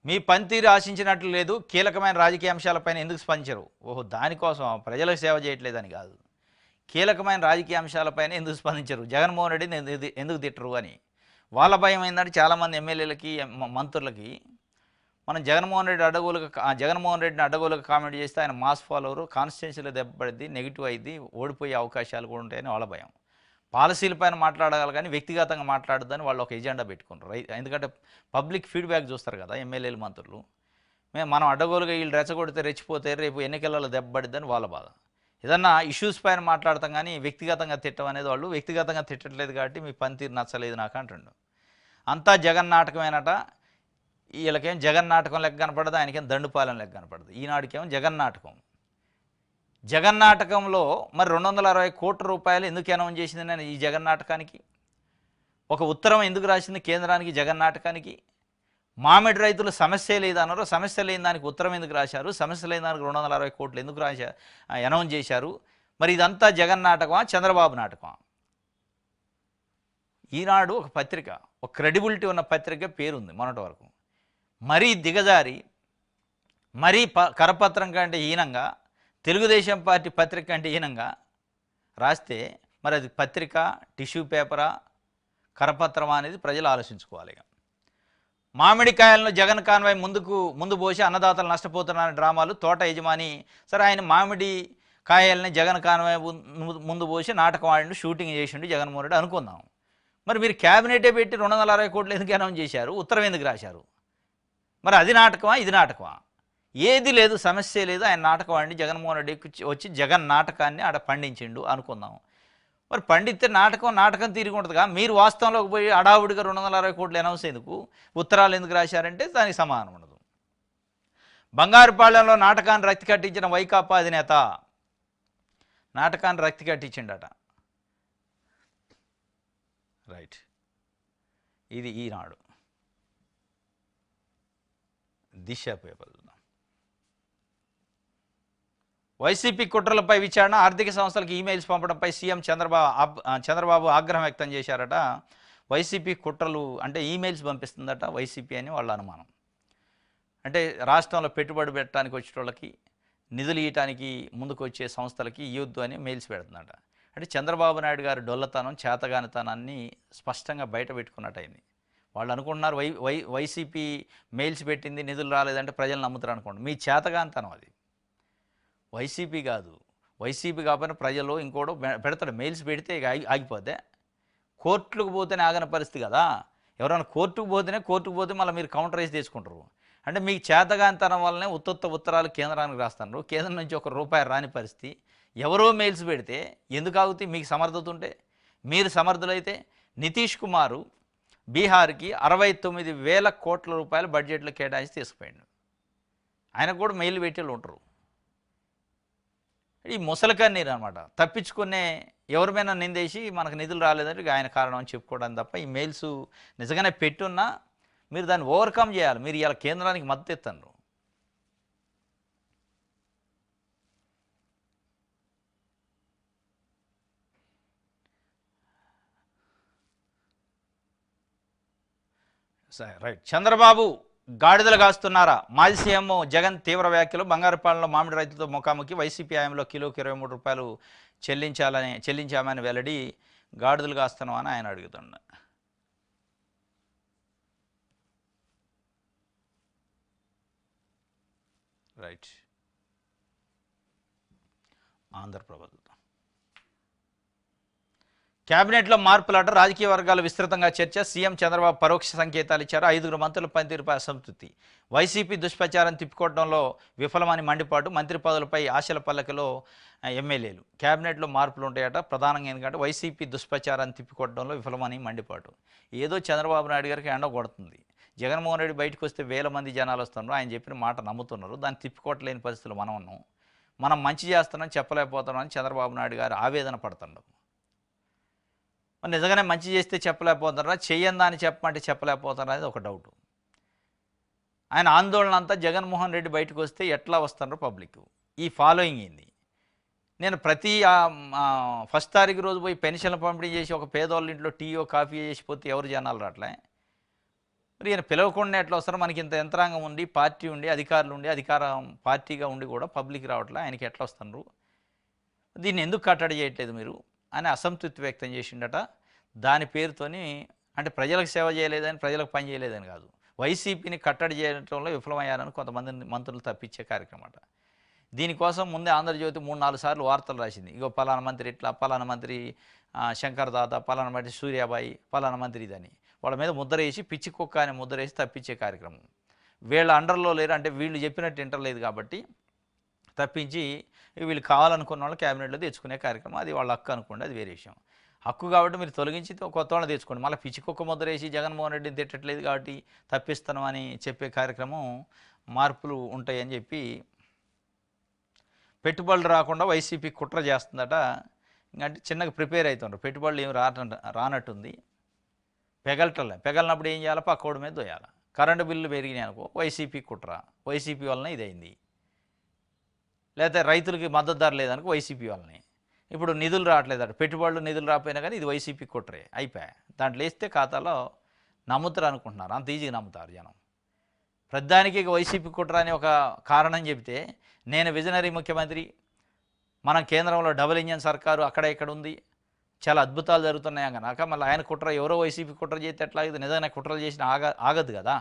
మీ పనితీరు ఆశించినట్లు లేదు, కీలకమైన రాజకీయ అంశాలపైన ఎందుకు స్పందించరు? ఓహో, దానికోసం ప్రజలకు సేవ చేయట్లేదని కాదు, కీలకమైన రాజకీయ అంశాలపైన ఎందుకు స్పందించరు, జగన్మోహన్ రెడ్డిని ఎందుకు తిట్టరు అని వాళ్ళ భయం ఏంటంటే చాలామంది ఎమ్మెల్యేలకి మంత్రులకి మనం జగన్మోహన్ రెడ్డిని అడ్డగోలుగా కామెంట్ చేస్తే ఆయన మాస్ ఫాలోవరు, కాన్స్టిట్యున్సీలో దెబ్బపడింది, నెగిటివ్ అయింది, ఓడిపోయే అవకాశాలు కూడా ఉంటాయని వాళ్ళ భయం. పాలసీలపైన మాట్లాడగల కానీ వ్యక్తిగతంగా మాట్లాడద్దని వాళ్ళు ఒక ఎజెండా పెట్టుకుంటారు. ఎందుకంటే పబ్లిక్ ఫీడ్బ్యాక్ చూస్తారు కదా ఎమ్మెల్యేలు మంత్రులు. మనం అడ్డగోలుగా వీళ్ళు రెచ్చగొడితే రెచ్చిపోతే రేపు ఎన్నికలలో దెబ్బపడిద్దని వాళ్ళ బాధ. ఏదన్నా ఇష్యూస్ పైన మాట్లాడతాం కానీ వ్యక్తిగతంగా తిట్టం అనేది వాళ్ళు వ్యక్తిగతంగా తిట్టట్లేదు కాబట్టి మీ పనితీరు నచ్చలేదు నాకు అంటుండు. అంతా జగన్ నాటకమేనట. వీళ్ళకేం జగన్ నాటకం లెక్క కనపడదు, ఆయనకేం దండుపాలెం లెక్క కనపడదు. ఈనాడుకేమో జగన్ నాటకం. జగన్ నాటకంలో మరి 260 కోట్ల రూపాయలు ఎందుకు అనౌన్స్ చేసింది నేను ఈ జగన్ నాటకానికి? ఒక ఉత్తరం ఎందుకు రాసింది కేంద్రానికి జగన్ నాటకానికి? మామిడి రైతులు సమస్య లేదన్నారు, సమస్య లేని దానికి ఉత్తరం ఎందుకు రాశారు? సమస్య లేని దానికి 260 కోట్లు ఎందుకు అనౌన్స్ చేశారు? మరి ఇదంతా జగన్ నాటకమా, చంద్రబాబు నాటకమా? ఈనాడు ఒక పత్రిక, ఒక క్రెడిబిలిటీ ఉన్న పత్రిక పేరుంది మొన్నటి వరకు. మరీ దిగజారి, మరీ కరపత్రం కంటే హీనంగా, తెలుగుదేశం పార్టీ పత్రిక కంటే హీనంగా రాస్తే మరి అది పత్రిక, టిష్యూ పేపరా, కరపత్రమా అనేది ప్రజలు ఆలోచించుకోవాలి. మామిడికాయలను జగన్ కాన్వాయ్ ముందు పోసి అన్నదాతలు నష్టపోతున్నారనే డ్రామాలు తోట యజమాని. సరే, ఆయన మామిడి కాయల్ని జగన్ కాన్వాయ్ ముందు పోసి నాటకం ఆడిండు, షూటింగ్ చేసిండు జగన్మోహన్ రెడ్డి అనుకుందాం. మరి మీరు క్యాబినెటే పెట్టి 260 కోట్లు ఎందుకు అనౌన్స్ చేశారు? ఉత్తరం ఎందుకు రాశారు? మరి అది నాటకమా, ఇది నాటకమా? ఏది లేదు, సమస్య లేదు. ఆయన నాటకం ఆడి జగన్మోహన్ రెడ్డికి వచ్చి జగన్ నాటకాన్ని ఆడ పండించిండు అనుకుందాం. మరి పండితే నాటకం తిరిగి ఉంటుందిగా. మీరు వాస్తవంలోకి పోయి అడావుడిగా 260 కోట్లు అనౌన్స్ ఎందుకు, ఉత్తరాలు ఎందుకు రాశారంటే దానికి సమానం ఉండదు. బంగారుపాళ్యంలో నాటకాన్ని రక్తి కట్టించిన వైకాపా అధినేత నాటకాన్ని రక్తి కట్టించిండట. రైట్, ఇది ఈనాడు దిశ పేపర్. వైసీపీ కుట్రలపై విచారణ, ఆర్థిక సంస్థలకు ఈమెయిల్స్ పంపడంపై సీఎం చంద్రబాబు ఆగ్రహం వ్యక్తం చేశారట. వైసీపీ కుట్రలు అంటే ఈమెయిల్స్ పంపిస్తుందట వైసీపీ అని వాళ్ళ అనుమానం. అంటే రాష్ట్రంలో పెట్టుబడి పెట్టడానికి వచ్చే వాళ్ళకి, నిధులు ఇవ్వడానికి ముందుకు వచ్చే సంస్థలకి ఇవ్వద్దు అని మెయిల్స్ పెడుతుందట. అంటే చంద్రబాబు నాయుడు గారి డొల్లతనం, చేతగానితనాన్ని స్పష్టంగా బయట పెట్టుకున్నట్టయింది. వాళ్ళు అనుకుంటున్నారు వైసీపీ మెయిల్స్ పెట్టింది, నిధులు రాలేదంటే ప్రజలు నమ్ముతారు అనుకోండి. మీ చేతగానితనం అది. వైసీపీ కాదు, వైసీపీ కాకపోయినా ప్రజలు ఇంకోటి పెడతాడు. మెయిల్స్ పెడితే ఆగిపోతే, కోర్టులకు పోతేనే ఆగని పరిస్థితి కదా. ఎవరైనా కోర్టుకు పోతే మళ్ళీ మీరు కౌంటర్ రైజ్ తీసుకుంటారు. అంటే మీకు చేతగానితనం వల్లనే ఉత్తరాలు కేంద్రానికి రాస్తున్నారు. కేంద్రం నుంచి ₹1 రాని పరిస్థితి. ఎవరో మెయిల్స్ పెడితే ఎందుకు ఆగుతాయి? మీకు సమర్థత ఉంటే, మీరు సమర్థులైతే. నితీష్ కుమారు బీహార్కి 69,000 కోట్ల రూపాయలు బడ్జెట్లో కేటాయించి తీసుకుపోయాడు. ఆయనకు కూడా మెయిల్ పెట్టేళ్ళు ఉంటారు. ఈ ముసలికన్నీరు అనమాట. తప్పించుకునే ఎవరిమైనా నిందేసి మనకు నిధులు రాలేదంటే ఆయన కారణం అని చెప్పుకోవడం తప్ప, ఈ మెయిల్స్ నిజంగానే పెట్టున్నా మీరు దాన్ని ఓవర్కమ్ చేయాలి. మీరు ఇలా కేంద్రానికి మద్దతు ఇస్తారు. సరే, రైట్. చంద్రబాబు గాడిదలు కాస్తున్నారా? మాజీ సీఎం జగన్ తీవ్ర వ్యాఖ్యలు. బంగారుపాలెంలో మామిడి రైతులతో ముఖాముఖి. వైసీపీ హయాంలో కిలోకి ₹23 చెల్లించామని వెల్లడి. గాడిదలు కాస్తున్నామని ఆయన అడుగుతున్నాడు. రైట్. ఆంధ్రప్రభ క్యాబినెట్లో మార్పులాట, రాజకీయ వర్గాలు విస్తృతంగా చర్చ. సీఎం చంద్రబాబు పరోక్ష సంకేతాలు ఇచ్చారు. 5 మంత్రుల పనితీరుపై అసంతృప్తి. వైసీపీ దుష్ప్రచారం తిప్పికొట్టడంలో విఫలమని మండిపాటు. మంత్రి పదవులపై ఆశల పల్లకిలో ఎమ్మెల్యేలు. క్యాబినెట్లో మార్పులు ఉంటాయట. ప్రధానంగా ఎందుకంటే వైసీపీ దుష్ప్రచారాన్ని తిప్పికొట్టడంలో విఫలమని మండిపాటు. ఏదో చంద్రబాబు నాయుడు గారికి ఎండ కొడుతుంది. జగన్మోహన్ రెడ్డి బయటకు వస్తే 1000 మంది జనాలు వస్తున్నారు. ఆయన చెప్పిన మాట నమ్ముతున్నారు. దాన్ని తిప్పికొట్టలేని పరిస్థితులు మనం ఉన్నాం. మనం మంచి చేస్తున్నాం చెప్పలేకపోతున్నామని చంద్రబాబు నాయుడు గారు ఆవేదన పడుతున్నారు. మరి నిజంగానే మంచి చేస్తే చెప్పలేకపోతున్నారా, చెయ్యందా అని చెప్పమంటే చెప్పలేకపోతున్నారా అనేది ఒక డౌట్. ఆయన ఆందోళన అంతా జగన్మోహన్ రెడ్డి బయటకు వస్తే ఎట్లా వస్తున్నారు పబ్లిక్. ఈ ఫాలోయింగ్ ఏంది? నేను ప్రతి 1వ తారీఖు రోజు పోయి పెన్షన్లు పంపిణీ చేసి ఒక పేదవాళ్ళ ఇంట్లో టీయో కాఫీ చేసిపోతే ఎవరు జనాలు రావట్లే. మరి ఈయన పిలవకుండా ఎట్లా వస్తారు? మనకి ఇంత యంత్రాంగం ఉండి, పార్టీ ఉండి, అధికారులు ఉండి, అధికారం పార్టీగా ఉండి కూడా పబ్లిక్ రావట్లే, ఆయనకి ఎట్లా వస్తున్నారు? దీన్ని ఎందుకు కట్టడి చేయట్లేదు మీరు అని అసంతృప్తి వ్యక్తం చేసిండట. దాని పేరుతోని అంటే ప్రజలకు సేవ చేయలేదని, ప్రజలకు పని చేయలేదని కాదు, వైసీపీని కట్టడి చేయడంలో విఫలమయ్యారని కొంతమంది మంత్రులు తప్పించే కార్యక్రమం అట. దీనికోసం ముందే ఆంధ్రజ్యోతి 3-4 సార్లు వార్తలు రాసింది. ఇగో పలానా మంత్రి ఇట్లా, పలానా మంత్రి శంకర్ దాదా, పలానా మంత్రి సూర్యాబాయి, పలానా మంత్రి ఇదని వాళ్ళ మీద ముద్ర వేసి, పిచ్చి కుక్క అని ముద్ర వేసి తప్పించే కార్యక్రమం. వీళ్ళ అండర్లో లేరు, అంటే వీళ్ళు చెప్పినట్టు వింటలేదు కాబట్టి తప్పించి వీళ్ళు కావాలనుకున్న వాళ్ళు క్యాబినెట్లో తెచ్చుకునే కార్యక్రమం. అది వాళ్ళ హక్కు అనుకోండి, అది వేరే విషయం. హక్కు కాబట్టి మీరు తొలగించి కొత్త వాళ్ళని తెచ్చుకోండి. మళ్ళీ పిచ్చి కుక్క ముద్ర వేసి జగన్మోహన్ రెడ్డిని తిట్టట్లేదు కాబట్టి తప్పిస్తాను అని చెప్పే కార్యక్రమం మార్పులు ఉంటాయని చెప్పి పెట్టుబడులు రాకుండా వైసీపీ కుట్ర చేస్తుందట. ఇంకంటే చిన్నగా ప్రిపేర్ అవుతుండ్రు, పెట్టుబడులు ఏమి రానట్టుంది. పెగలనప్పుడు ఏం చేయాలి? పక్కోడి మీద దోయాలి. కరెంటు బిల్లు పెరిగినాయి అనుకో, వైసీపీ కుట్ర, వైసీపీ వలన ఇదైంది. లేకపోతే రైతులకి మద్దతు ధర లేదనుకో, వైసీపీ వల్లనే. ఇప్పుడు నిధులు రావట్లేదట, పెట్టుబడులు నిధులు రాకపోయినా కానీ ఇది వైసీపీ కుట్రే, అయిపోయా. దాంట్లో వేస్తే ఖాతాలో నమ్ముతారు అనుకుంటున్నారు, అంత ఈజీగా నమ్ముతారు జనం. ప్రతిదానికి ఇక వైసీపీ కుట్ర అని ఒక కారణం చెబితే, నేను విజనరీ ముఖ్యమంత్రి, మన కేంద్రంలో డబుల్ ఇంజన్ సర్కారు అక్కడ ఇక్కడ ఉంది, చాలా అద్భుతాలు జరుగుతున్నాయి కనుక మళ్ళీ ఆయన కుట్ర ఎవరో వైసీపీ కుట్ర చేస్తే ఎట్లా? ఇది నిజంగా కుట్రలు చేసిన ఆగదు కదా.